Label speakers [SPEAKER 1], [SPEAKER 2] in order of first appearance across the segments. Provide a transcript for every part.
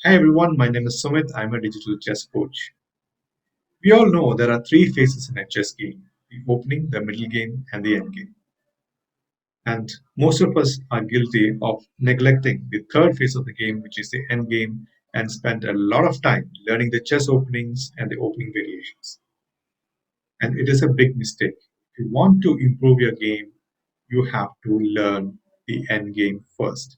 [SPEAKER 1] Hi everyone, my name is Sumit. I'm a digital chess coach. We all know there are three phases in a chess game: the opening, the middle game, and the end game. And most of us are guilty of neglecting the third phase of the game, which is the end game, and spend a lot of time learning the chess openings and the opening variations. And it is a big mistake. If you want to improve your game, you have to learn the end game first.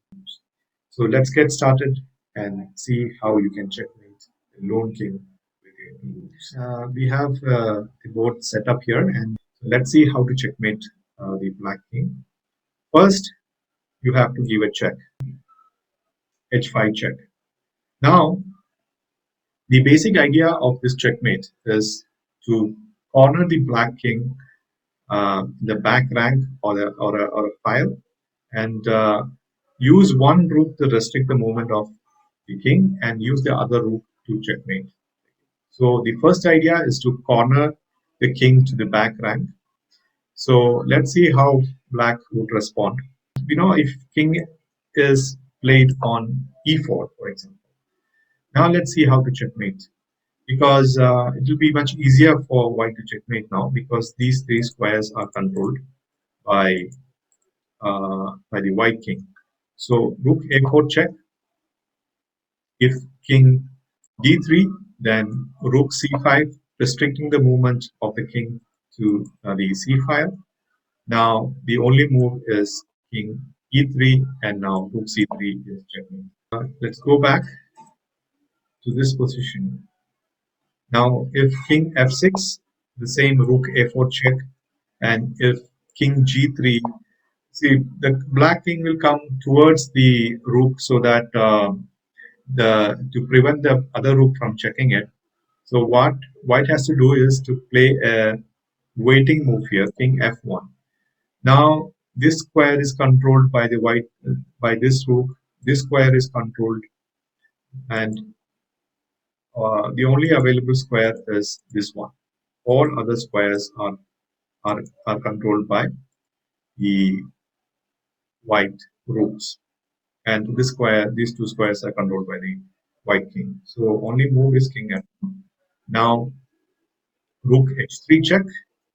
[SPEAKER 1] So let's get started and see how you can checkmate the lone king with your moves. We have the board set up here, and let's see how to checkmate the black king. First, you have to give a check, h5 check. Now, the basic idea of this checkmate is to corner the black king in the back rank or a file, and use one rook to restrict the movement of the king and use the other rook to checkmate. So the first idea is to corner the king to the back rank. So let's see how black would respond. If king is played on e4, for example. Now let's see how to checkmate. Because it will be much easier for white to checkmate now because these three squares are controlled by the white king. So rook a4 check. If king d3, then rook c5, restricting the movement of the king to the c file. Now the only move is king e3, and now rook c3 is checkmate. Let's go back to this position. Now if king f6, the same rook a4 check, and if king g3, see the black king will come towards the rook so that the to prevent the other rook from checking it. So what white has to do is to play a waiting move here, king f1. Now this square is controlled by the white by this rook. This square is controlled, and the only available square is this one. All other squares are controlled by the white rooks, and this square, these two squares are controlled by the white king. So only move is king f1. Now rook h3 check,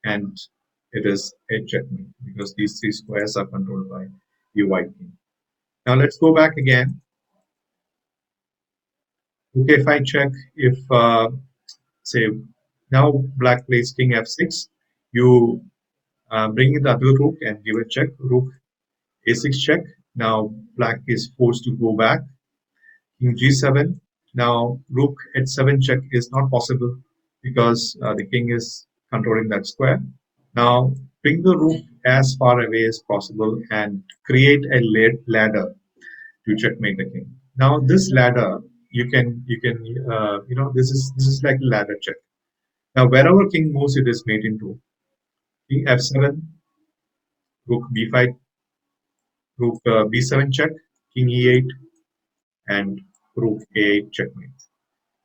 [SPEAKER 1] and it is a checkmate because these three squares are controlled by the white king. Now let's go back again. Rook a5 check. If say now black plays king f6, you bring in the other rook and give a check. Rook a6 check. Now black is forced to go back. King g7. Now rook h7 check is not possible because the king is controlling that square. Now bring the rook as far away as possible and create a ladder to checkmate the king. Now this ladder, this is like a ladder check. Now wherever king moves, it is mate into king f7, rook b5, rook b7 check, king e8, and rook a8 checkmate.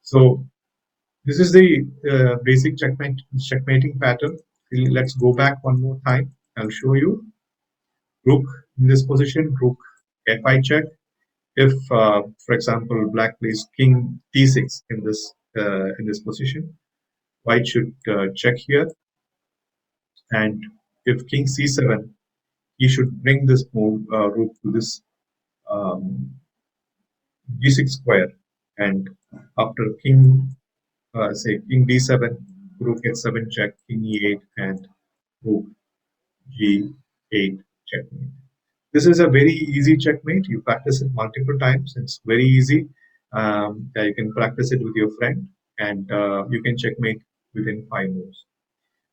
[SPEAKER 1] So this is the basic checkmating pattern. Let's go back one more time. I'll show you. Rook in this position, rook f5 check. If, for example, black plays king d6 in this position, white should check here. And if king c7, he should bring this move rook to this um, d6 square. And after king, say king d7, rook h7 check, king e8, and rook g8 checkmate. This is a very easy checkmate. You practice it multiple times. It's very easy. You can practice it with your friend, and you can checkmate within 5 moves.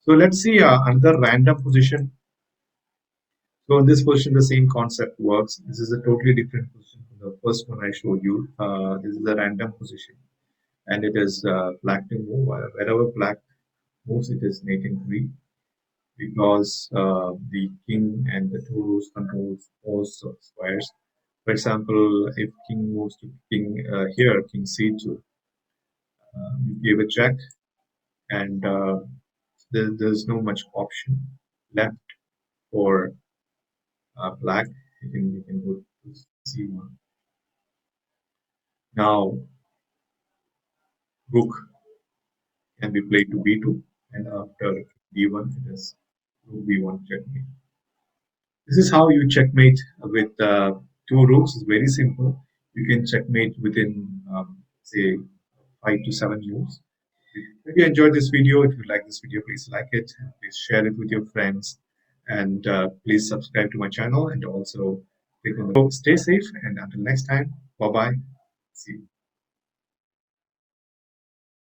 [SPEAKER 1] So let's see another random position. So in this position, the same concept works. This is a totally different position from the first one I showed you. This is a random position, and it is black to move. Wherever black moves, it is mate in 3 because the king and the two rows controls all squares. For example, if king moves to king here, king c2, you give a check, and there's no much option left for black. You can go to c1. Now Rook can be played to b2, and after b1, it is rook b1 checkmate. This is how you checkmate with two rooks. It's very simple. You can checkmate within, say, 5 to 7 moves. If you enjoyed this video, if you like this video, please like it, please share it with your friends, and please subscribe to my channel and also click on the. Stay safe, and until next time, bye bye. See you.